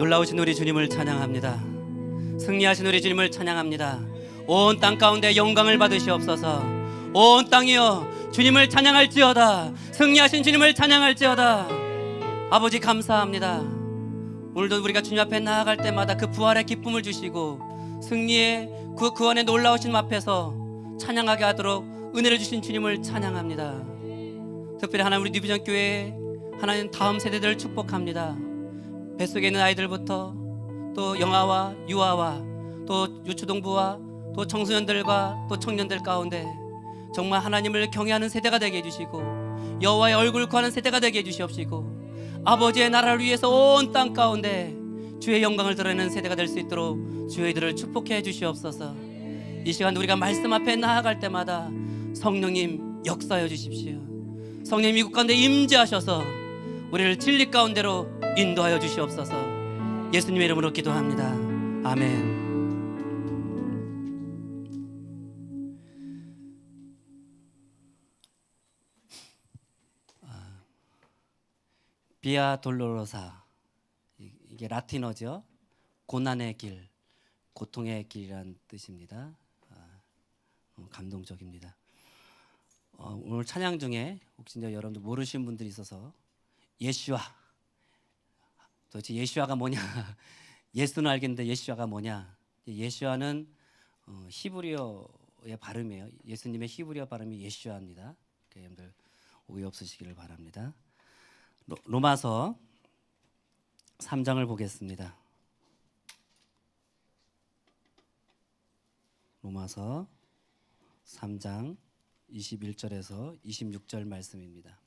놀라우신 우리 주님을 찬양합니다. 승리하신 우리 주님을 찬양합니다. 온 땅 가운데 영광을 받으시옵소서. 온 땅이여 주님을 찬양할지어다. 승리하신 주님을 찬양할지어다. 아버지 감사합니다. 오늘도 우리가 주님 앞에 나아갈 때마다 그 부활의 기쁨을 주시고 승리의 그 구원의 놀라우신 앞에서 찬양하게 하도록 은혜를 주신 주님을 찬양합니다. 특별히 하나님 우리 뉴비전 교회 하나님 다음 세대들을 축복합니다. 뱃속에 있는 아이들부터 또 영아와 유아와 또 유초동부와 또 청소년들과 또 청년들 가운데 정말 하나님을 경외하는 세대가 되게 해주시고 여호와의 얼굴을 구하는 세대가 되게 해주시옵시고 아버지의 나라를 위해서 온 땅 가운데 주의 영광을 드러내는 세대가 될 수 있도록 주의들을 축복해 주시옵소서. 이 시간 우리가 말씀 앞에 나아갈 때마다 성령님 역사해 주십시오. 성령님 이곳 가운데 임재하셔서 우리를 진리 가운데로 인도하여 주시옵소서. 예수님의 이름으로 기도합니다. 아멘. 비아 돌로로사, 이게 라틴어죠. 고난의 길, 고통의 길이란 뜻입니다. 감동적입니다. 오늘 찬양 중에 혹시 이제 여러분들 모르시는 분들이 있어서 예슈아, 도대체 예슈아가 뭐냐? 예수는 알겠는데 예슈아가 뭐냐? 예슈아는 히브리어의 발음이에요. 예수님의 히브리어 발음이 예슈아입니다. 여러분들 오해 없으시기를 바랍니다. 로마서 3장을 보겠습니다. 로마서 3장 21절에서 26절 말씀입니다.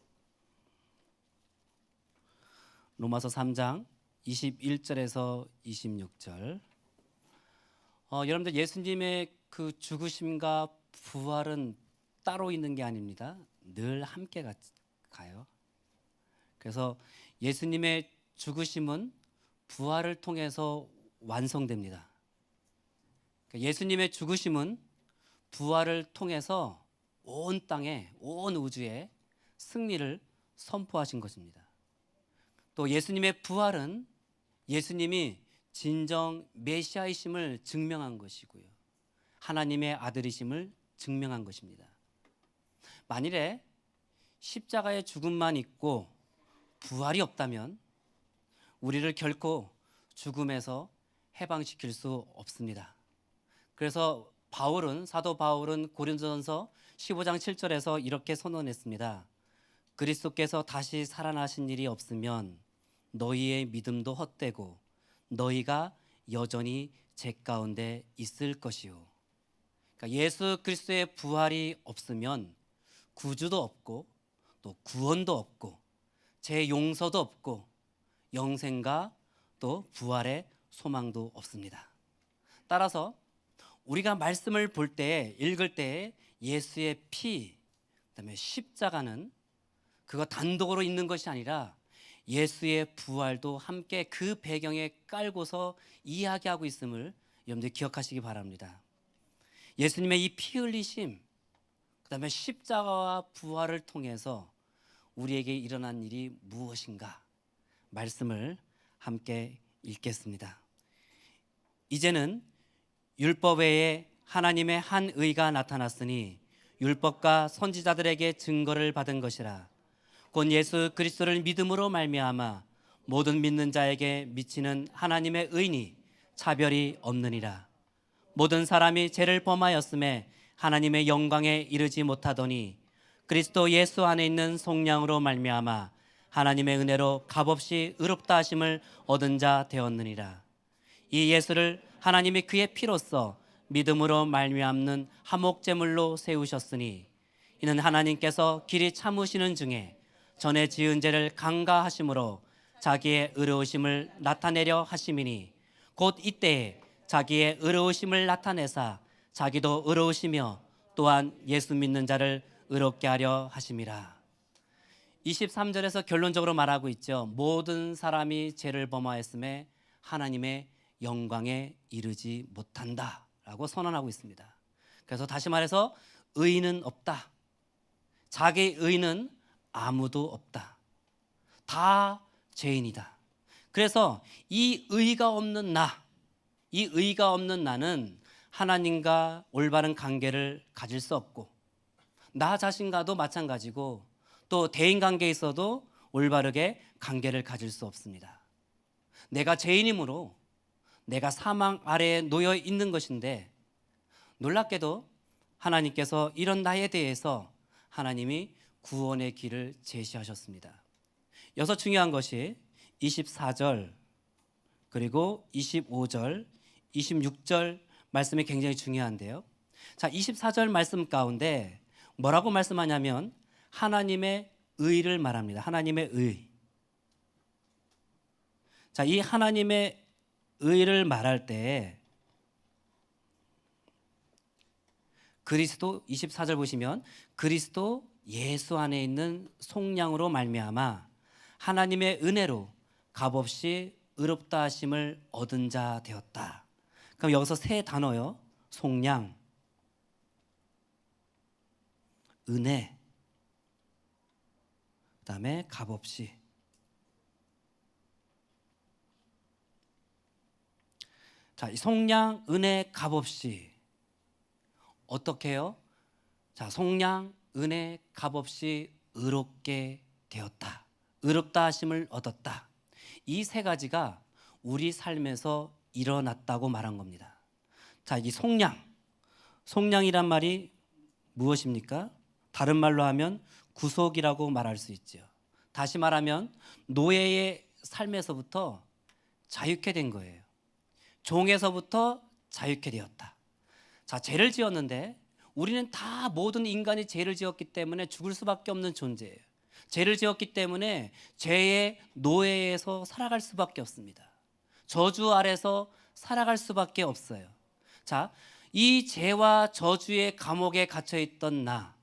로마서 3장 21절에서 26절. 여러분들 예수님의 그 죽으심과 부활은 따로 있는 게 아닙니다. 늘 함께 가요. 그래서 예수님의 죽으심은 부활을 통해서 완성됩니다. 예수님의 죽으심은 부활을 통해서 온 땅에, 온 우주에 승리를 선포하신 것입니다. 또 예수님의 부활은 예수님이 진정 메시아이심을 증명한 것이고요. 하나님의 아들이심을 증명한 것입니다. 만일에 십자가의 죽음만 있고 부활이 없다면 우리를 결코 죽음에서 해방시킬 수 없습니다. 그래서 사도 바울은 고린도전서 15장 7절에서 이렇게 선언했습니다. 그리스도께서 다시 살아나신 일이 없으면 너희의 믿음도 헛되고 너희가 여전히 제 가운데 있을 것이요. 그러니까 예수 그리스도의 부활이 없으면 구주도 없고 또 구원도 없고 제 용서도 없고 영생과 또 부활의 소망도 없습니다. 따라서 우리가 말씀을 볼 때, 읽을 때 예수의 피, 그다음에 십자가는 그거 단독으로 있는 것이 아니라 예수의 부활도 함께 그 배경에 깔고서 이야기하고 있음을 여러분들 기억하시기 바랍니다. 예수님의 이 피 흘리심, 그다음에 십자가와 부활을 통해서 우리에게 일어난 일이 무엇인가 말씀을 함께 읽겠습니다. 이제는 율법 외에 하나님의 한 의가 나타났으니 율법과 선지자들에게 증거를 받은 것이라. 곧 예수 그리스도를 믿음으로 말미암아 모든 믿는 자에게 미치는 하나님의 의니 차별이 없느니라. 모든 사람이 죄를 범하였음에 하나님의 영광에 이르지 못하더니 그리스도 예수 안에 있는 속량으로 말미암아 하나님의 은혜로 값없이 의롭다 하심을 얻은 자 되었느니라. 이 예수를 하나님이 그의 피로써 믿음으로 말미암는 화목제물로 세우셨으니 이는 하나님께서 길이 참으시는 중에 전에 지은 죄를 강가하심으로 자기의 의로우심을 나타내려 하심이니 곧 이때에 자기의 의로우심을 나타내사 자기도 의로우시며 또한 예수 믿는 자를 의롭게 하려 하심이라. 23절에서 결론적으로 말하고 있죠. 모든 사람이 죄를 범하였음에 하나님의 영광에 이르지 못한다 라고 선언하고 있습니다. 그래서 다시 말해서 의인은 없다. 자기 의인은 아무도 없다. 다 죄인이다. 그래서 이 의가 없는 이 의가 없는 나는 하나님과 올바른 관계를 가질 수 없고, 나 자신과도 마찬가지고, 또 대인 관계에 있어도 올바르게 관계를 가질 수 없습니다. 내가 죄인이므로 내가 사망 아래에 놓여 있는 것인데, 놀랍게도 하나님께서 이런 나에 대해서 하나님이 구원의 길을 제시하셨습니다. 여기서 중요한 것이 24절 그리고 25절, 26절 말씀이 굉장히 중요한데요. 자, 24절 말씀 가운데 뭐라고 말씀하냐면 하나님의 의를 말합니다. 하나님의 의. 자, 이 하나님의 의를 말할 때 그리스도 24절 보시면 그리스도 예수 안에 있는 속량으로 말미암아 하나님의 은혜로 값없이 의롭다 하심을 얻은 자 되었다. 그럼 여기서 세 단어요. 속량, 은혜, 그다음에 값없이. 자, 이 속량, 은혜, 값없이 어떻게 해요? 자, 속량, 은혜, 값없이 의롭게 되었다. 의롭다 하심을 얻었다. 이 세 가지가 우리 삶에서 일어났다고 말한 겁니다. 자, 이 속량, 속량이란 말이 무엇입니까? 다른 말로 하면 구속이라고 말할 수 있죠. 다시 말하면 노예의 삶에서부터 자유케 된 거예요. 종에서부터 자유케 되었다. 자, 죄를 지었는데 우리는 다 모든 인간이 죄를 지었기 때문에 죽을 수밖에 없는 존재예요. 죄를 지었기 때문에 죄의 노예에서 살아갈 수밖에 없습니다. 저주 아래서 살아갈 수밖에 없어요. 자, 이 죄와 저주의 감옥에 갇혀 있던 나,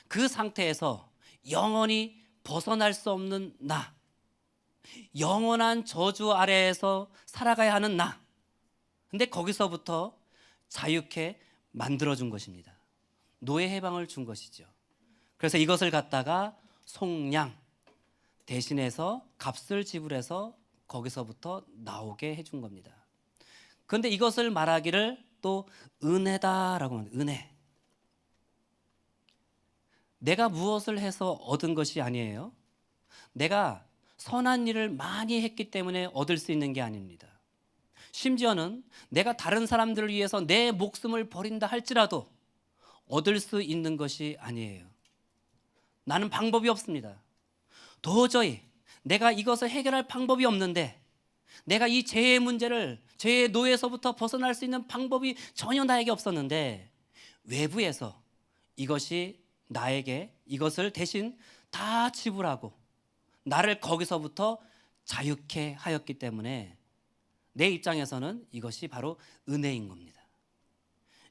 그 상태에서 영원히 벗어날 수 없는 나, 영원한 저주 아래에서 살아가야 하는 나. 근데 거기서부터 자유케 만들어준 것입니다. 노예 해방을 준 것이죠. 그래서 이것을 갖다가 속량, 대신해서 값을 지불해서 거기서부터 나오게 해준 겁니다. 그런데 이것을 말하기를 또 은혜다라고 합니다. 은혜. 내가 무엇을 해서 얻은 것이 아니에요. 내가 선한 일을 많이 했기 때문에 얻을 수 있는 게 아닙니다. 심지어는 내가 다른 사람들을 위해서 내 목숨을 버린다 할지라도 얻을 수 있는 것이 아니에요. 나는 방법이 없습니다. 도저히 내가 이것을 해결할 방법이 없는데, 내가 이 죄의 문제를, 죄의 노예에서부터 벗어날 수 있는 방법이 전혀 나에게 없었는데, 외부에서 이것이 나에게 이것을 대신 다 지불하고 나를 거기서부터 자유케 하였기 때문에 내 입장에서는 이것이 바로 은혜인 겁니다.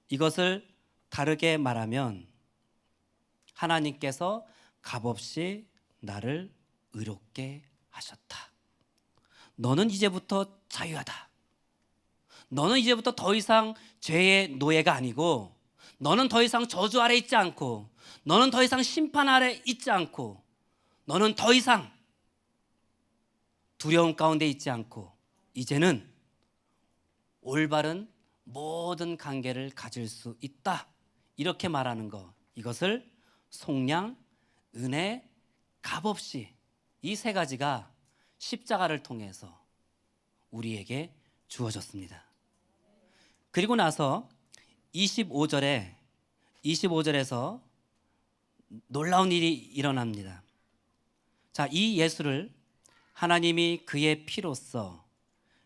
이것을 다르게 말하면 하나님께서 값없이 나를 의롭게 하셨다. 너는 이제부터 자유하다. 너는 이제부터 더 이상 죄의 노예가 아니고, 너는 더 이상 저주 아래 있지 않고, 너는 더 이상 심판 아래 있지 않고, 너는 더 이상 두려움 가운데 있지 않고, 이제는 올바른 모든 관계를 가질 수 있다. 이렇게 말하는 것, 이것을 속량, 은혜, 값없이, 이 세 가지가 십자가를 통해서 우리에게 주어졌습니다. 그리고 나서 25절에서 놀라운 일이 일어납니다. 자, 이 예수를 하나님이 그의 피로써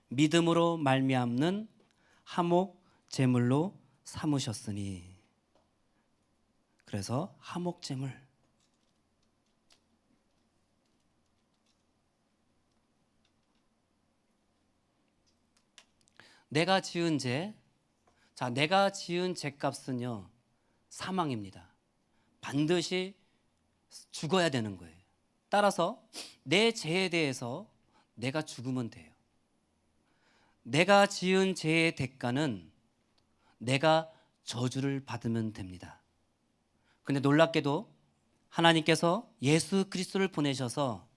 믿음으로 말미암는 화목 제물로 삼으셨으니. 그래서 화목 제물, 내가 지은 죄, 자, 내가 지은 죄값은요 사망입니다. 반드시 죽어야 되는 거예요. 따라서 내 죄에 대해서 내가 죽으면 돼요. 내가 지은 죄의 대가는 내가 저주를 받으면 됩니다. 그런데 놀랍게도 하나님께서 예수 그리스도를 보내셔서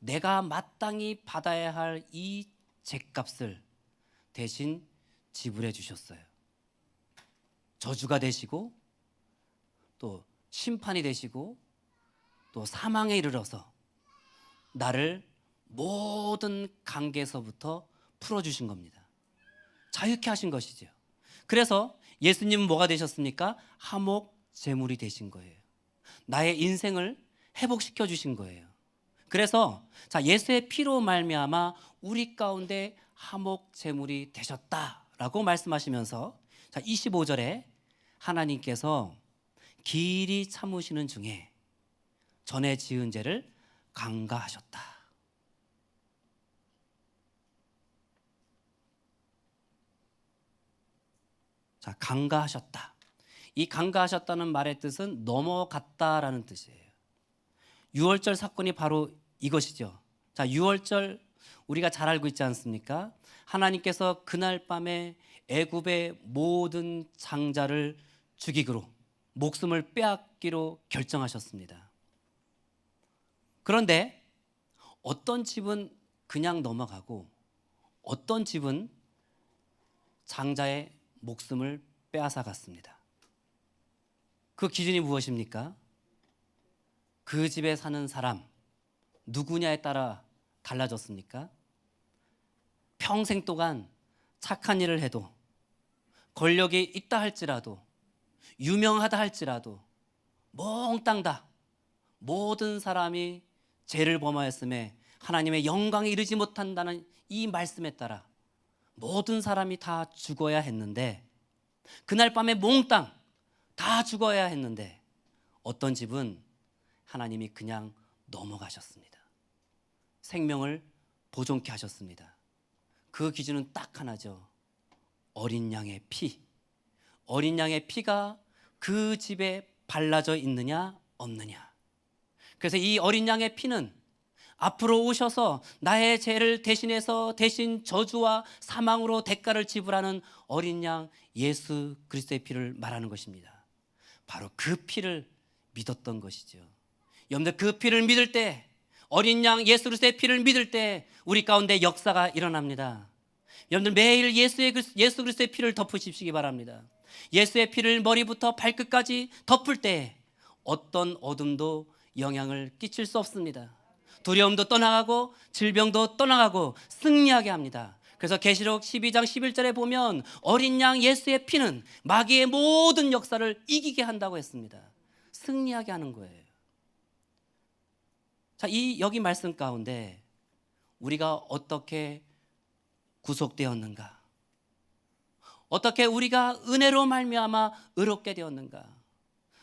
내가 마땅히 받아야 할 이 죗값을 대신 지불해 주셨어요. 저주가 되시고 또 심판이 되시고 또 사망에 이르러서 나를 모든 관계에서부터 풀어주신 겁니다. 자유케 하신 것이죠. 그래서 예수님은 뭐가 되셨습니까? 화목 제물이 되신 거예요. 나의 인생을 회복시켜 주신 거예요. 그래서 예수의 피로 말미암아 우리 가운데 화목 제물이 되셨다라고 말씀하시면서 25절에 하나님께서 길이 참으시는 중에 전에 지은 죄를 강가하셨다. 강가하셨다. 이 강가하셨다는 말의 뜻은 넘어갔다라는 뜻이에요. 유월절 사건이 바로 이것이죠. 유월절 우리가 잘 알고 있지 않습니까? 하나님께서 그날 밤에 애굽의 모든 장자를 죽이기로, 목숨을 빼앗기로 결정하셨습니다. 그런데 어떤 집은 그냥 넘어가고 어떤 집은 장자의 목숨을 빼앗아 갔습니다. 그 기준이 무엇입니까? 그 집에 사는 사람 누구냐에 따라 달라졌습니까? 평생 동안 착한 일을 해도, 권력이 있다 할지라도, 유명하다 할지라도 몽땅 다 모든 사람이 죄를 범하였음에 하나님의 영광에 이르지 못한다는 이 말씀에 따라 모든 사람이 다 죽어야 했는데, 그날 밤에 몽땅 다 죽어야 했는데 어떤 집은 하나님이 그냥 넘어가셨습니다. 생명을 보존케 하셨습니다. 그 기준은 딱 하나죠. 어린 양의 피. 어린 양의 피가 그 집에 발라져 있느냐 없느냐. 그래서 이 어린 양의 피는 앞으로 오셔서 나의 죄를 대신해서 대신 저주와 사망으로 대가를 지불하는 어린 양 예수 그리스도의 피를 말하는 것입니다. 바로 그 피를 믿었던 것이죠. 여러분들, 그 피를 믿을 때, 어린 양 예수 그리스도의 피를 믿을 때 우리 가운데 역사가 일어납니다. 여러분들, 매일 예수 그리스도의 피를 덮으십시기 바랍니다. 예수의 피를 머리부터 발끝까지 덮을 때 어떤 어둠도 영향을 끼칠 수 없습니다. 두려움도 떠나가고 질병도 떠나가고 승리하게 합니다. 그래서 계시록 12장 11절에 보면 어린 양 예수의 피는 마귀의 모든 역사를 이기게 한다고 했습니다. 승리하게 하는 거예요. 이 여기 말씀 가운데 우리가 어떻게 구속되었는가? 어떻게 우리가 은혜로 말미암아 의롭게 되었는가?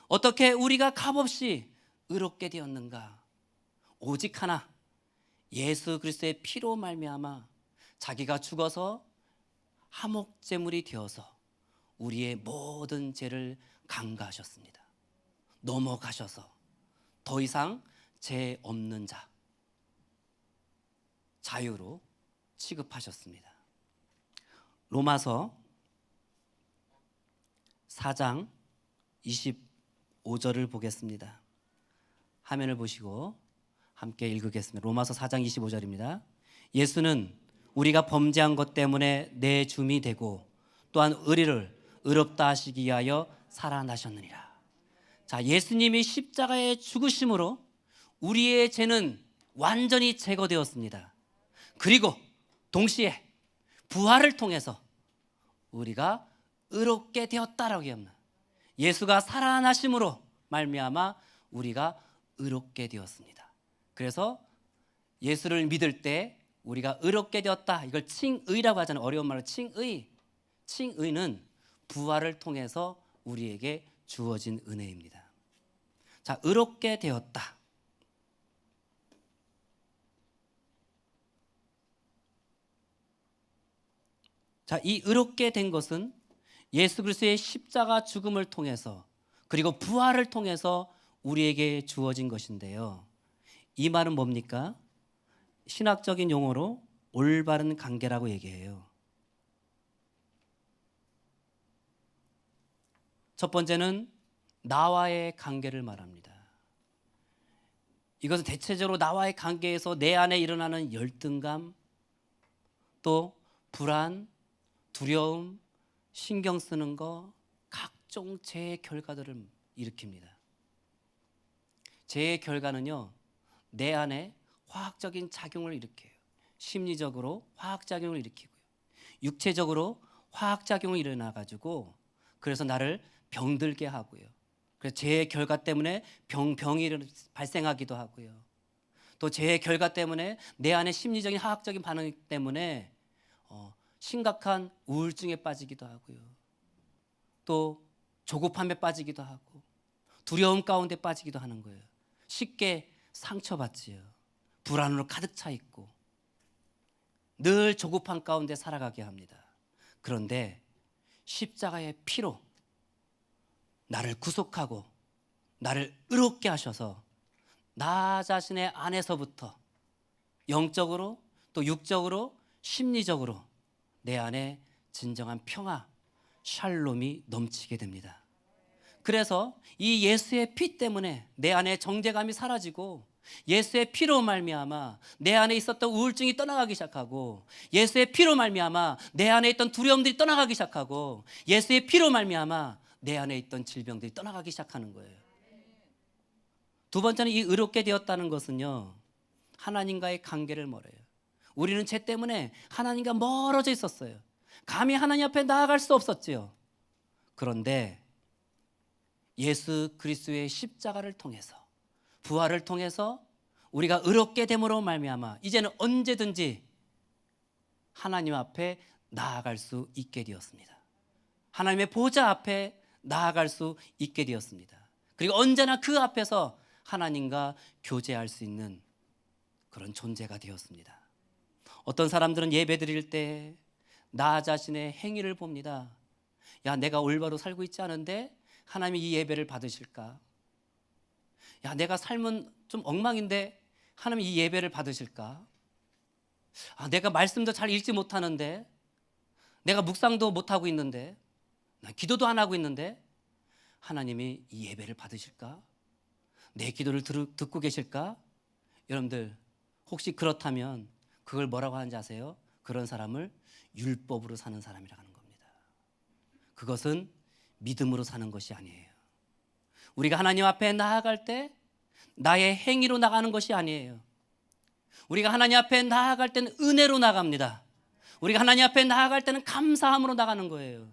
어떻게 우리가 값없이 의롭게 되었는가? 오직 하나, 예수 그리스도의 피로 말미암아 자기가 죽어서 화목제물이 되어서 우리의 모든 죄를 강가하셨습니다. 넘어가셔서 더 이상 죄 없는 자, 자유로 취급하셨습니다. 로마서 4장 25절을 보겠습니다. 화면을 보시고 함께 읽겠습니다. 로마서 4장 25절입니다. 예수는 우리가 범죄한 것 때문에 내 줌이 되고 또한 우리를 의롭다 하시기 위하여 살아나셨느니라. 예수님이 십자가에 죽으심으로 우리의 죄는 완전히 제거되었습니다. 그리고 동시에 부활을 통해서 우리가 의롭게 되었다라고 합니다. 예수가 살아나심으로 말미암아 우리가 의롭게 되었습니다. 그래서 예수를 믿을 때 우리가 의롭게 되었다, 이걸 칭의라고 하잖아요. 어려운 말로 칭의. 칭의는 부활을 통해서 우리에게 주어진 은혜입니다. 의롭게 되었다. 이 의롭게 된 것은 예수 그리스도의 십자가 죽음을 통해서 그리고 부활을 통해서 우리에게 주어진 것인데요. 이 말은 뭡니까? 신학적인 용어로 올바른 관계라고 얘기해요. 첫 번째는 나와의 관계를 말합니다. 이것은 대체적으로 나와의 관계에서 내 안에 일어나는 열등감, 또 불안, 두려움, 신경 쓰는 거, 각종 죄의 결과들을 일으킵니다. 죄의 결과는요, 내 안에 화학적인 작용을 일으켜요. 심리적으로 화학작용을 일으키고요, 육체적으로 화학작용이 일어나가지고 그래서 나를 병들게 하고요. 그래서 죄의 결과 때문에 병이 발생하기도 하고요. 또 죄의 결과 때문에 내 안에 심리적인 화학적인 반응 때문에 심각한 우울증에 빠지기도 하고요. 또 조급함에 빠지기도 하고 두려움 가운데 빠지기도 하는 거예요. 쉽게 상처받지요. 불안으로 가득 차 있고 늘 조급함 가운데 살아가게 합니다. 그런데 십자가의 피로 나를 구속하고 나를 의롭게 하셔서 나 자신의 안에서부터 영적으로 또 육적으로 심리적으로 내 안에 진정한 평화, 샬롬이 넘치게 됩니다. 그래서 이 예수의 피 때문에 내 안에 정죄감이 사라지고 예수의 피로 말미암아 내 안에 있었던 우울증이 떠나가기 시작하고 예수의 피로 말미암아 내 안에 있던 두려움들이 떠나가기 시작하고 예수의 피로 말미암아 내 안에 있던 질병들이 떠나가기 시작하는 거예요. 두 번째는 이 의롭게 되었다는 것은요, 하나님과의 관계를 멀어요. 우리는 죄 때문에 하나님과 멀어져 있었어요. 감히 하나님 앞에 나아갈 수 없었지요. 그런데 예수 그리스도의 십자가를 통해서 부활을 통해서 우리가 의롭게 됨으로 말미암아 이제는 언제든지 하나님 앞에 나아갈 수 있게 되었습니다. 하나님의 보좌 앞에 나아갈 수 있게 되었습니다. 그리고 언제나 그 앞에서 하나님과 교제할 수 있는 그런 존재가 되었습니다. 어떤 사람들은 예배 드릴 때 나 자신의 행위를 봅니다. 야, 내가 올바로 살고 있지 않은데 하나님이 이 예배를 받으실까? 야, 내가 삶은 좀 엉망인데 하나님이 이 예배를 받으실까? 아, 내가 말씀도 잘 읽지 못하는데, 내가 묵상도 못하고 있는데, 기도도 안 하고 있는데 하나님이 이 예배를 받으실까? 내 기도를 듣고 계실까? 여러분들 혹시 그렇다면 그걸 뭐라고 하는지 아세요? 그런 사람을 율법으로 사는 사람이라고 하는 겁니다. 그것은 믿음으로 사는 것이 아니에요. 우리가 하나님 앞에 나아갈 때 나의 행위로 나가는 것이 아니에요. 우리가 하나님 앞에 나아갈 때는 은혜로 나갑니다. 우리가 하나님 앞에 나아갈 때는 감사함으로 나가는 거예요.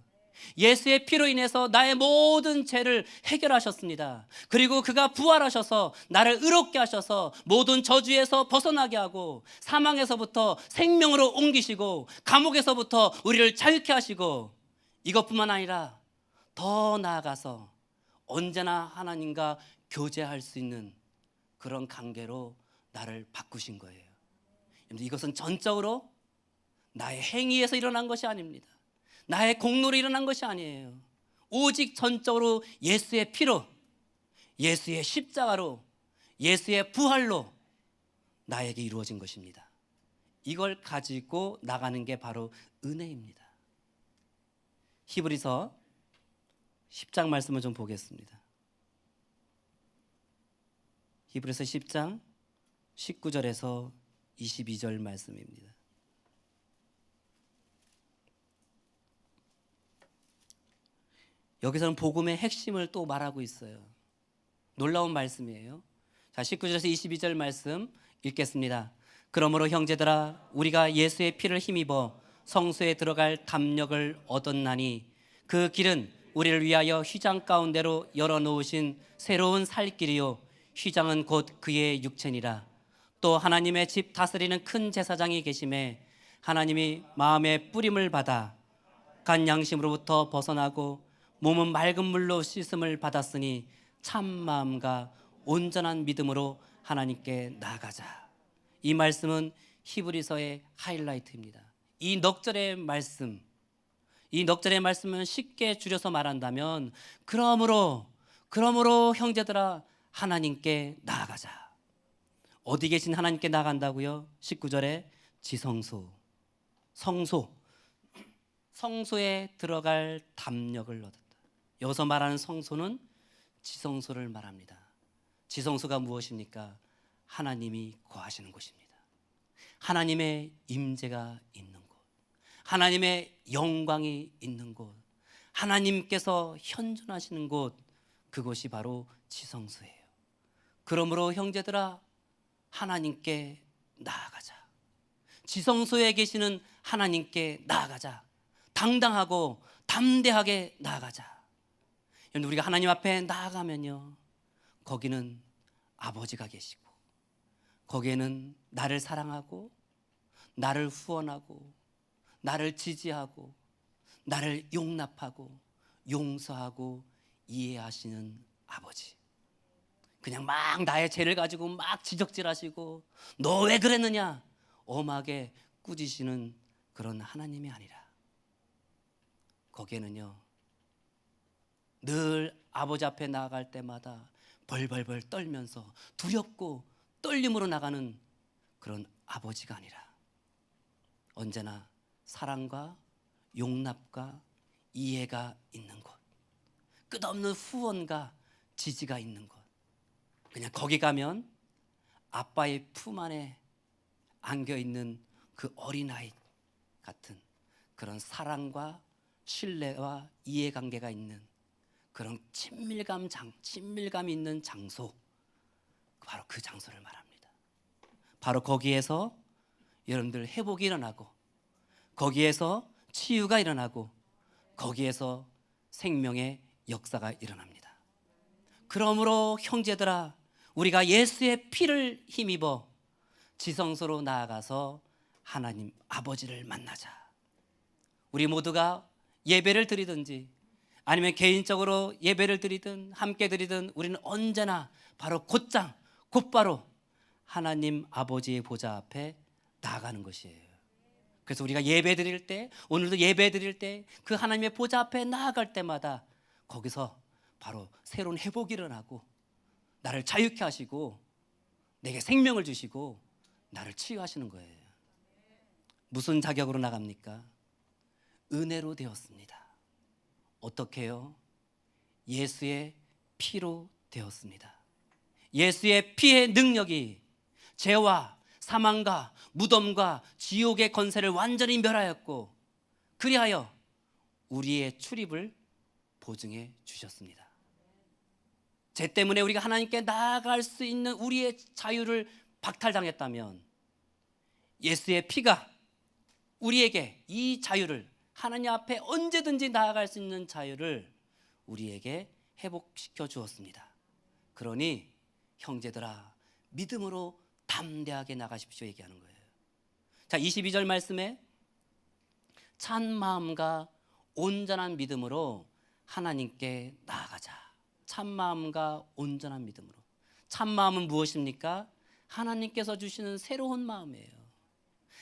예수의 피로 인해서 나의 모든 죄를 해결하셨습니다. 그리고 그가 부활하셔서 나를 의롭게 하셔서 모든 저주에서 벗어나게 하고 사망에서부터 생명으로 옮기시고 감옥에서부터 우리를 자유케 하시고 이것뿐만 아니라 더 나아가서 언제나 하나님과 교제할 수 있는 그런 관계로 나를 바꾸신 거예요. 이것은 전적으로 나의 행위에서 일어난 것이 아닙니다. 나의 공로로 일어난 것이 아니에요. 오직 전적으로 예수의 피로, 예수의 십자가로, 예수의 부활로 나에게 이루어진 것입니다. 이걸 가지고 나가는 게 바로 은혜입니다. 히브리서 10장 말씀을 좀 보겠습니다. 히브리서 10장 19절에서 22절 말씀입니다. 여기서는 복음의 핵심을 또 말하고 있어요. 놀라운 말씀이에요. 자, 19절에서 22절 말씀 읽겠습니다. 그러므로 형제들아, 우리가 예수의 피를 힘입어 성소에 들어갈 담력을 얻었나니 그 길은 우리를 위하여 휘장 가운데로 열어놓으신 새로운 살 길이요 휘장은 곧 그의 육체니라. 또 하나님의 집 다스리는 큰 제사장이 계심에 하나님이 마음의 뿌림을 받아 간 양심으로부터 벗어나고 몸은 맑은 물로 씻음을 받았으니 참 마음과 온전한 믿음으로 하나님께 나아가자. 이 말씀은 히브리서의 하이라이트입니다. 이 넉절의 말씀은 쉽게 줄여서 말한다면 그러므로 형제들아 하나님께 나아가자. 어디 계신 하나님께 나아간다고요? 19절에 성소에 들어갈 담력을 얻었다. 여기서 말하는 성소는 지성소를 말합니다. 지성소가 무엇입니까? 하나님이 거하시는 곳입니다. 하나님의 임재가 있는 곳, 하나님의 영광이 있는 곳, 하나님께서 현존하시는 곳, 그곳이 바로 지성소예요. 그러므로 형제들아, 하나님께 나아가자. 지성소에 계시는 하나님께 나아가자. 당당하고 담대하게 나아가자. 우리가 하나님 앞에 나아가면요, 거기는 아버지가 계시고, 거기에는 나를 사랑하고, 나를 후원하고, 나를 지지하고, 나를 용납하고, 용서하고, 이해하시는 아버지. 그냥 막 나의 죄를 가지고 막 지적질하시고 너 왜 그랬느냐 엄하게 꾸짖으시는 그런 하나님이 아니라, 거기에는요, 늘 아버지 앞에 나아갈 때마다 벌벌벌 떨면서 두렵고 떨림으로 나가는 그런 아버지가 아니라, 언제나 사랑과 용납과 이해가 있는 곳, 끝없는 후원과 지지가 있는 곳, 그냥 거기 가면 아빠의 품 안에 안겨있는 그 어린아이 같은 그런 사랑과 신뢰와 이해관계가 있는 그런 친밀감이 있는 장소, 바로 그 장소를 말합니다. 바로 거기에서 여러분들 회복이 일어나고, 거기에서 치유가 일어나고, 거기에서 생명의 역사가 일어납니다. 그러므로 형제들아, 우리가 예수의 피를 힘입어 지성소로 나아가서 하나님 아버지를 만나자. 우리 모두가 예배를 드리든지 아니면 개인적으로 예배를 드리든 함께 드리든 우리는 언제나 바로 곧바로 하나님 아버지의 보좌 앞에 나아가는 것이에요. 그래서 우리가 예배 드릴 때, 오늘도 예배 드릴 때 그 하나님의 보좌 앞에 나아갈 때마다 거기서 바로 새로운 회복이 일어나고, 나를 자유케 하시고 내게 생명을 주시고 나를 치유하시는 거예요. 무슨 자격으로 나갑니까? 은혜로 되었습니다. 어떻게요? 예수의 피로 되었습니다. 예수의 피의 능력이 죄와 사망과 무덤과 지옥의 권세를 완전히 멸하였고, 그리하여 우리의 출입을 보증해 주셨습니다. 죄 때문에 우리가 하나님께 나아갈 수 있는 우리의 자유를 박탈당했다면, 예수의 피가 우리에게 이 자유를, 하나님 앞에 언제든지 나아갈 수 있는 자유를 우리에게 회복시켜 주었습니다. 그러니 형제들아, 믿음으로 담대하게 나가십시오 얘기하는 거예요. 자, 22절 말씀에 찬 마음과 온전한 믿음으로 하나님께 나아가자. 참 마음과 온전한 믿음으로. 참 마음은 무엇입니까? 하나님께서 주시는 새로운 마음이에요.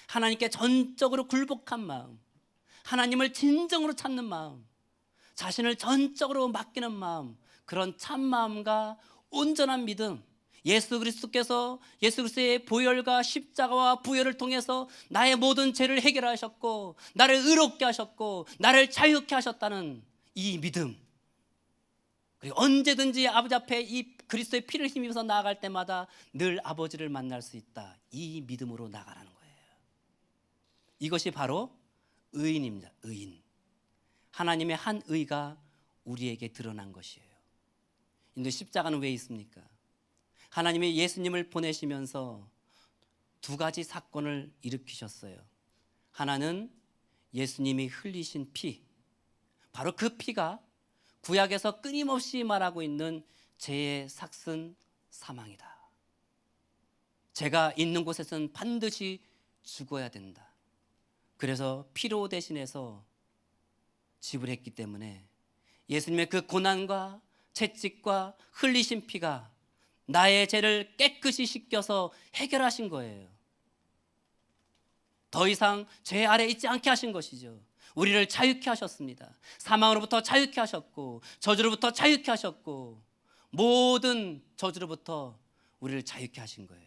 하나님께 전적으로 굴복한 마음, 하나님을 진정으로 찾는 마음, 자신을 전적으로 맡기는 마음, 그런 참 마음과 온전한 믿음, 예수 그리스도의 보혈과 십자가와 부활을 통해서 나의 모든 죄를 해결하셨고 나를 의롭게 하셨고 나를 자유케 하셨다는 이 믿음, 그리고 언제든지 아버지 앞에 이 그리스도의 피를 힘입어서 나아갈 때마다 늘 아버지를 만날 수 있다, 이 믿음으로 나아가라는 거예요. 이것이 바로 의인입니다. 의인. 하나님의 한 의가 우리에게 드러난 것이에요. 근데 십자가는 왜 있습니까? 하나님이 예수님을 보내시면서 두 가지 사건을 일으키셨어요. 하나는 예수님이 흘리신 피, 바로 그 피가 구약에서 끊임없이 말하고 있는 죄의 삭슨 사망이다. 죄가 있는 곳에서는 반드시 죽어야 된다. 그래서 피로 대신해서 지불했기 때문에 예수님의 그 고난과 채찍과 흘리신 피가 나의 죄를 깨끗이 씻겨서 해결하신 거예요. 더 이상 죄 아래 있지 않게 하신 것이죠. 우리를 자유케 하셨습니다. 사망으로부터 자유케 하셨고, 저주로부터 자유케 하셨고, 모든 저주로부터 우리를 자유케 하신 거예요.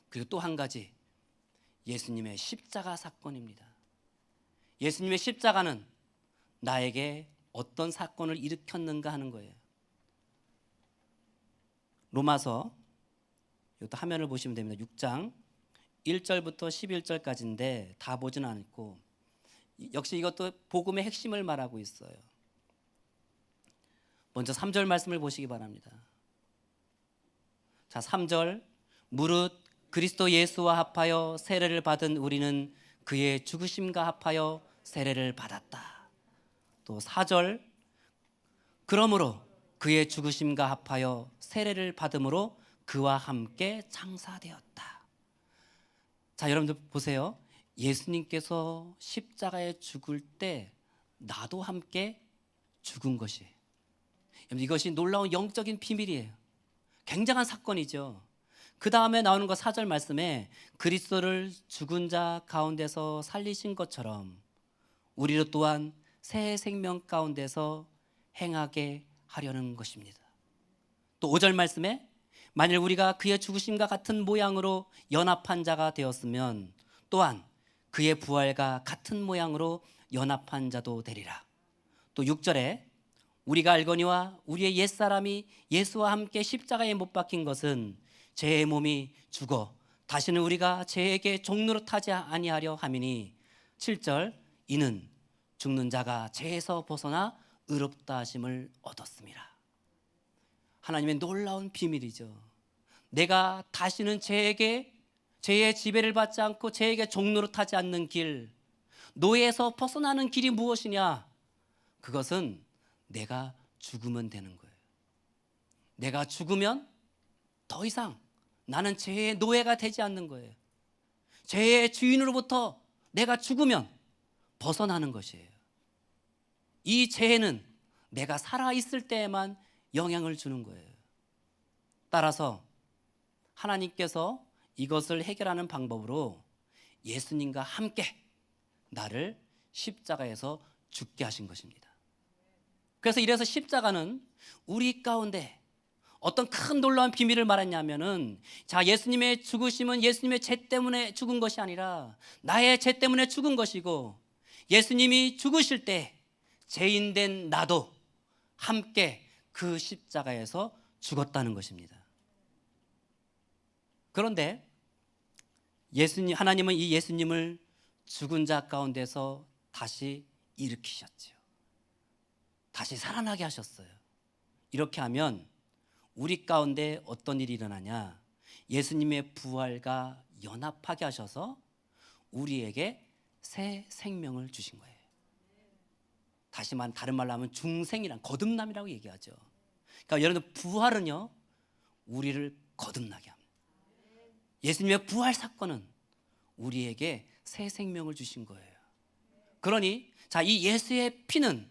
그리고 또 한 가지, 예수님의 십자가 사건입니다. 예수님의 십자가는 나에게 어떤 사건을 일으켰는가 하는 거예요. 로마서 이것도 화면을 보시면 됩니다. 6장 1절부터 11절까지인데 다 보지는 않고 역시 이것도 복음의 핵심을 말하고 있어요. 먼저 3절 말씀을 보시기 바랍니다. 자, 3절 무릇 그리스도 예수와 합하여 세례를 받은 우리는 그의 죽으심과 합하여 세례를 받았다. 또 4절 그러므로 그의 죽으심과 합하여 세례를 받음으로 그와 함께 장사되었다. 자, 여러분들 보세요. 예수님께서 십자가에 죽을 때 나도 함께 죽은 것이, 이것이 놀라운 영적인 비밀이에요. 굉장한 사건이죠. 그 다음에 나오는 거 4절 말씀에 그리스도를 죽은 자 가운데서 살리신 것처럼 우리로 또한 새 생명 가운데서 행하게 하려는 것입니다. 또 5절 말씀에 만일 우리가 그의 죽으심과 같은 모양으로 연합한 자가 되었으면 또한 그의 부활과 같은 모양으로 연합한 자도 되리라. 또 6절에 우리가 알거니와 우리의 옛사람이 예수와 함께 십자가에 못 박힌 것은 죄의 몸이 죽어 다시는 우리가 죄에게 종노릇하지 아니하려 함이니 7절 이는 죽는 자가 죄에서 벗어나 의롭다 하심을 얻었습니다. 하나님의 놀라운 비밀이죠. 내가 다시는 죄의 지배를 받지 않고 죄에게 종노릇하지 않는 길, 노예에서 벗어나는 길이 무엇이냐? 그것은 내가 죽으면 되는 거예요. 내가 죽으면 더 이상 나는 죄의 노예가 되지 않는 거예요. 죄의 주인으로부터 내가 죽으면 벗어나는 것이에요. 이 죄는 내가 살아있을 때에만 영향을 주는 거예요. 따라서 하나님께서 이것을 해결하는 방법으로 예수님과 함께 나를 십자가에서 죽게 하신 것입니다. 그래서 이래서 십자가는 우리 가운데 어떤 큰 놀라운 비밀을 말했냐면은, 자, 예수님의 죽으심은 예수님의 죄 때문에 죽은 것이 아니라 나의 죄 때문에 죽은 것이고, 예수님이 죽으실 때 죄인 된 나도 함께 그 십자가에서 죽었다는 것입니다. 그런데 하나님은 이 예수님을 죽은 자 가운데서 다시 일으키셨죠. 다시 살아나게 하셨어요. 이렇게 하면 우리 가운데 어떤 일이 일어나냐? 예수님의 부활과 연합하게 하셔서 우리에게 새 생명을 주신 거예요. 다른 말로 하면 중생이란 거듭남이라고 얘기하죠. 그러니까 여러분들 부활은요, 우리를 거듭나게 합니다. 예수님의 부활 사건은 우리에게 새 생명을 주신 거예요. 그러니 자, 이 예수의 피는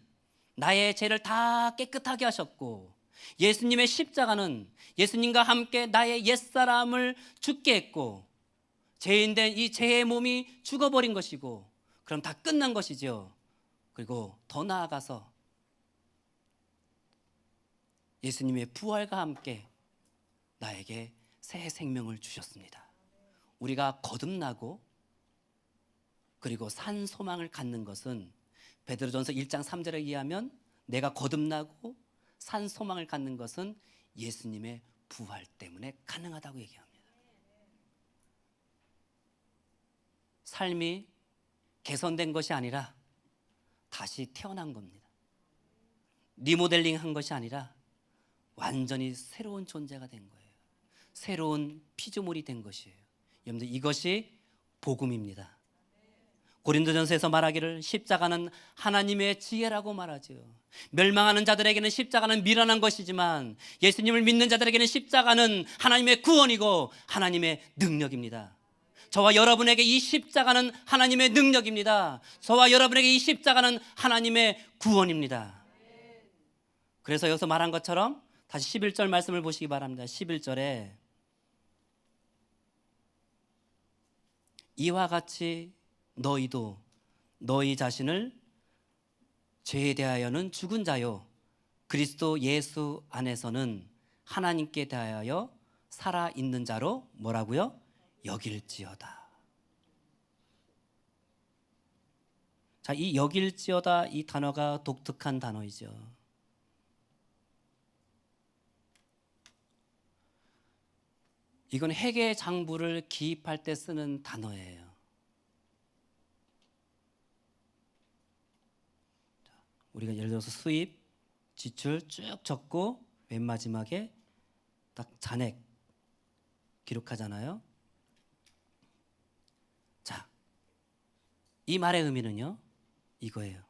나의 죄를 다 깨끗하게 하셨고, 예수님의 십자가는 예수님과 함께 나의 옛사람을 죽게 했고, 죄인된 이 죄의 몸이 죽어버린 것이고, 그럼 다 끝난 것이죠. 그리고 더 나아가서 예수님의 부활과 함께 나에게 새 생명을 주셨습니다. 우리가 거듭나고 그리고 산 소망을 갖는 것은 베드로전서 1장 3절에 의하면 내가 거듭나고 산 소망을 갖는 것은 예수님의 부활 때문에 가능하다고 얘기합니다. 삶이 개선된 것이 아니라 다시 태어난 겁니다. 리모델링 한 것이 아니라 완전히 새로운 존재가 된 거예요. 새로운 피조물이 된 것이에요. 여러분들, 이것이 복음입니다. 고린도전서에서 말하기를 십자가는 하나님의 지혜라고 말하죠. 멸망하는 자들에게는 십자가는 미련한 것이지만 예수님을 믿는 자들에게는 십자가는 하나님의 구원이고 하나님의 능력입니다. 저와 여러분에게 이 십자가는 하나님의 능력입니다. 저와 여러분에게 이 십자가는 하나님의 구원입니다. 그래서 여기서 말한 것처럼 다시 11절 말씀을 보시기 바랍니다. 11절에 이와 같이 너희도 너희 자신을 죄에 대하여는 죽은 자요 그리스도 예수 안에서는 하나님께 대하여 살아있는 자로 뭐라고요? 여길지어다. 자, 이 여길지어다 이 단어가 독특한 단어이죠. 이건 회계 장부를 기입할 때 쓰는 단어예요. 우리가 예를 들어서 수입, 지출 쭉 적고 맨 마지막에 딱 잔액 기록하잖아요. 자, 이 말의 의미는요, 이거예요.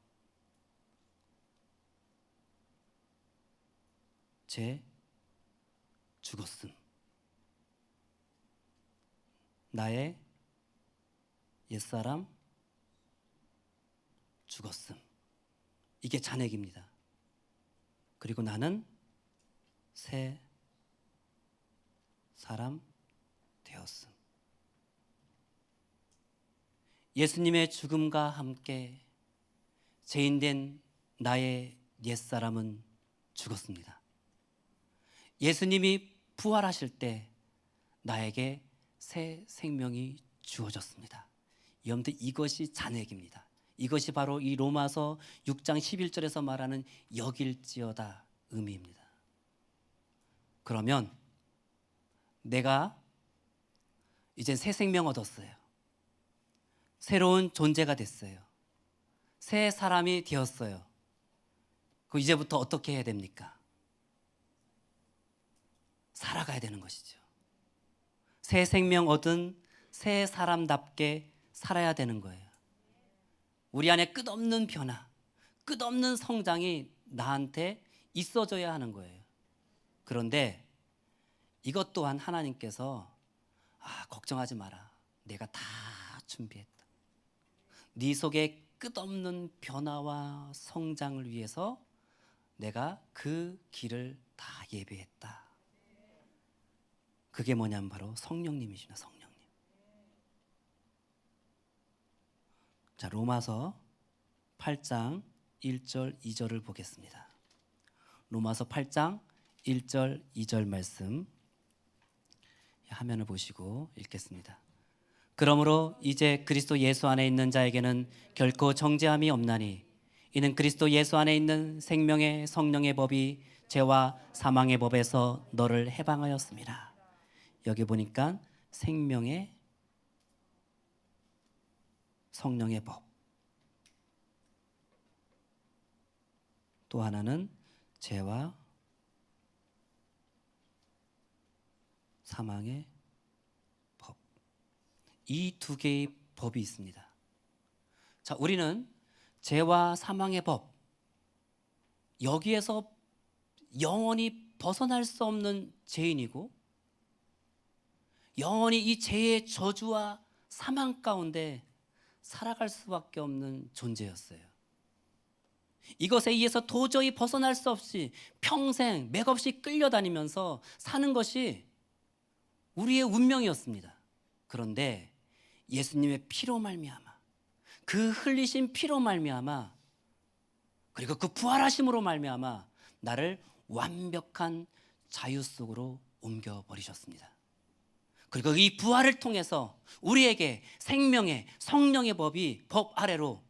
제 죽었음. 나의 옛사람 죽었음. 이게 잔액입니다. 그리고 나는 새 사람 되었음. 예수님의 죽음과 함께 죄인된 나의 옛사람은 죽었습니다. 예수님이 부활하실 때 나에게 새 생명이 주어졌습니다. 여러분들, 이것이 잔액입니다. 이것이 바로 이 로마서 6장 11절에서 말하는 여길지어다 의미입니다. 그러면 내가 이제 새 생명 얻었어요. 새로운 존재가 됐어요. 새 사람이 되었어요. 그 이제부터 어떻게 해야 됩니까? 살아가야 되는 것이죠. 새 생명 얻은 새 사람답게 살아야 되는 거예요. 우리 안에 끝없는 변화, 끝없는 성장이 나한테 있어져야 하는 거예요. 그런데 이것 또한 하나님께서 걱정하지 마라. 내가 다 준비했다. 네 속에 끝없는 변화와 성장을 위해서 내가 그 길을 다 예비했다. 그게 뭐냐면 바로 성령님이십니다. 성령님. 자, 로마서 8장 1절 2절을 보겠습니다. 로마서 8장 1절 2절 말씀 화면을 보시고 읽겠습니다. 그러므로 이제 그리스도 예수 안에 있는 자에게는 결코 정죄함이 없나니 이는 그리스도 예수 안에 있는 생명의 성령의 법이 죄와 사망의 법에서 너를 해방하였습니다. 여기 보니까 생명의 성령의 법, 또 하나는 죄와 사망의 법, 이 두 개의 법이 있습니다. 자, 우리는 죄와 사망의 법, 여기에서 영원히 벗어날 수 없는 죄인이고 영원히 이 죄의 저주와 사망 가운데 살아갈 수밖에 없는 존재였어요. 이것에 의해서 도저히 벗어날 수 없이 평생 맥없이 끌려다니면서 사는 것이 우리의 운명이었습니다. 그런데 예수님의 피로 말미암아, 그 흘리신 피로 말미암아, 그리고 그 부활하심으로 말미암아 나를 완벽한 자유 속으로 옮겨버리셨습니다. 그리고 이 부활을 통해서 우리에게 생명의 성령의 법 아래로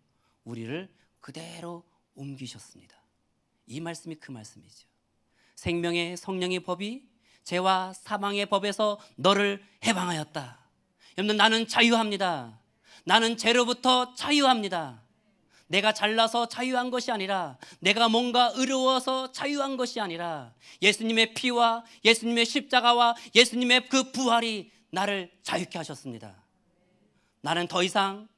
우리를 그대로 옮기셨습니다. 이 말씀이 그 말씀이죠. 생명의 성령의 법이 죄와 사망의 법에서 너를 해방하였다. 여러분, 나는 자유합니다. 나는 죄로부터 자유합니다. 내가 잘나서 자유한 것이 아니라, 내가 뭔가 의로워서 자유한 것이 아니라 예수님의 피와 예수님의 십자가와 예수님의 그 부활이 나를 자유케 하셨습니다. 나는 더 이상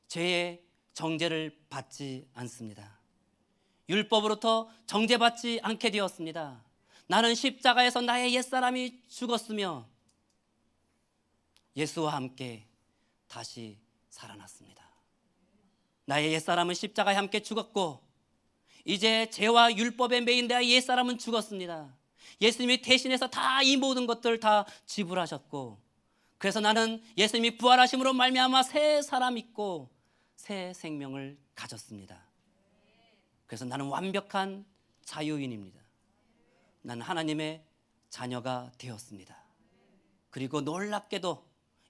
죄의 정죄를 받지 않습니다. 율법으로부터 정죄받지 않게 되었습니다. 나는 십자가에서 나의 옛사람이 죽었으며 예수와 함께 다시 살아났습니다. 나의 옛사람은 십자가에 함께 죽었고 이제 죄와 율법에 매인 나의 옛사람은 죽었습니다. 예수님이 대신해서 다 이 모든 것들 다 지불하셨고, 그래서 나는 예수님이 부활하심으로 말미암아 새 사람 있고 새 생명을 가졌습니다. 그래서 나는 완벽한 자유인입니다. 나는 하나님의 자녀가 되었습니다. 그리고 놀랍게도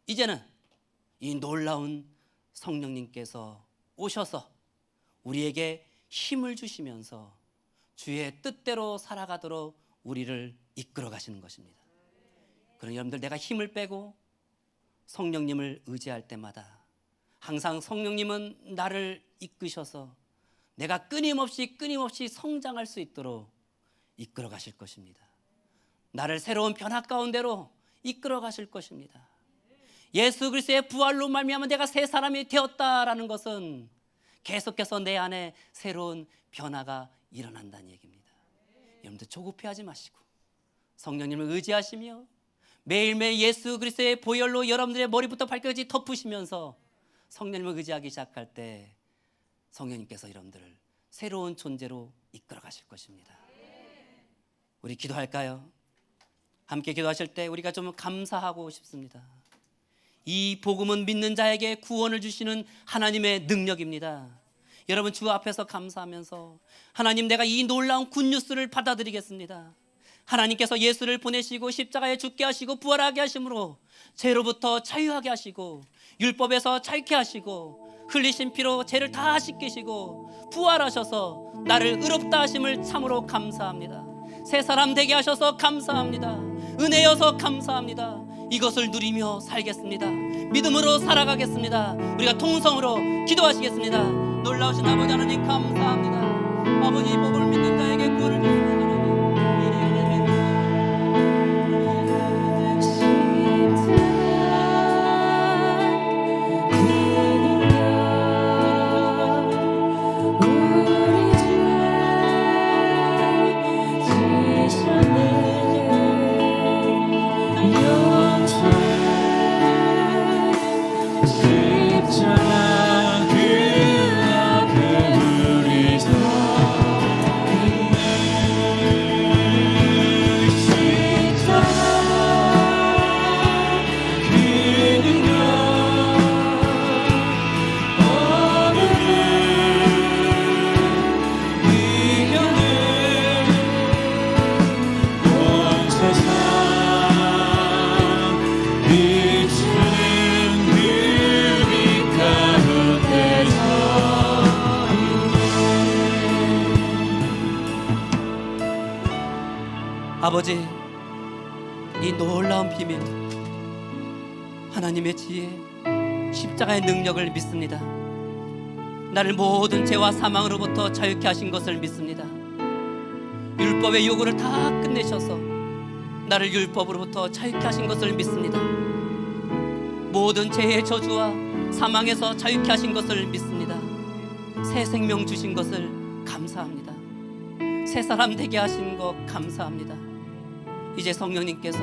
이제는 이 놀라운 성령님께서 오셔서 우리에게 힘을 주시면서 주의 뜻대로 살아가도록 우리를 이끌어 가시는 것입니다. 그런 여러분들, 내가 힘을 빼고 성령님을 의지할 때마다 항상 성령님은 나를 이끄셔서 내가 끊임없이 성장할 수 있도록 이끌어 가실 것입니다. 나를 새로운 변화 가운데로 이끌어 가실 것입니다. 예수 그리스도의 부활로 말미암아 내가 새 사람이 되었다라는 것은 계속해서 내 안에 새로운 변화가 일어난다는 얘기입니다. 여러분들 조급해하지 마시고 성령님을 의지하시며 매일매일 예수 그리스도의 보혈로 여러분들의 머리부터 발끝까지 덮으시면서 성령님을 의지하기 시작할 때 성령님께서 여러분들을 새로운 존재로 이끌어 가실 것입니다. 우리 기도할까요? 함께 기도하실 때 우리가 좀 감사하고 싶습니다. 이 복음은 믿는 자에게 구원을 주시는 하나님의 능력입니다. 여러분, 주 앞에서 감사하면서 하나님, 내가 이 놀라운 굿뉴스를 받아들이겠습니다. 하나님께서 예수를 보내시고 십자가에 죽게 하시고 부활하게 하심으로 죄로부터 자유하게 하시고 율법에서 자유케 하시고 흘리신 피로 죄를 다 씻기시고 부활하셔서 나를 의롭다 하심을 참으로 감사합니다. 새 사람 되게 하셔서 감사합니다. 은혜여서 감사합니다. 이것을 누리며 살겠습니다. 믿음으로 살아가겠습니다. 우리가 통성으로 기도하시겠습니다. 놀라우신 아버지 하나님 감사합니다. 아버지, 복음을 믿는 자에게 구원을 주시는 아버지, 이 놀라운 비밀, 하나님의 지혜, 십자가의 능력을 믿습니다. 나를 모든 죄와 사망으로부터 자유케 하신 것을 믿습니다. 율법의 요구를 다 끝내셔서 나를 율법으로부터 자유케 하신 것을 믿습니다. 모든 죄의 저주와 사망에서 자유케 하신 것을 믿습니다. 새 생명 주신 것을 감사합니다. 새 사람 되게 하신 것 감사합니다. 이제 성령님께서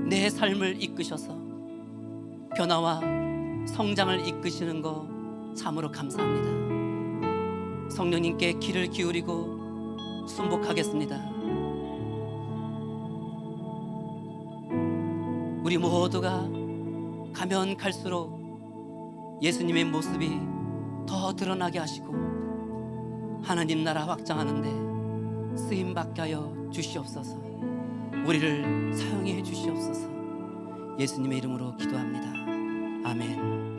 내 삶을 이끄셔서 변화와 성장을 이끄시는 거 참으로 감사합니다. 성령님께 귀를 기울이고 순복하겠습니다. 우리 모두가 가면 갈수록 예수님의 모습이 더 드러나게 하시고 하나님 나라 확장하는데 쓰임받게 하여 주시옵소서. 우리를 사용해 주시옵소서. 예수님의 이름으로 기도합니다. 아멘.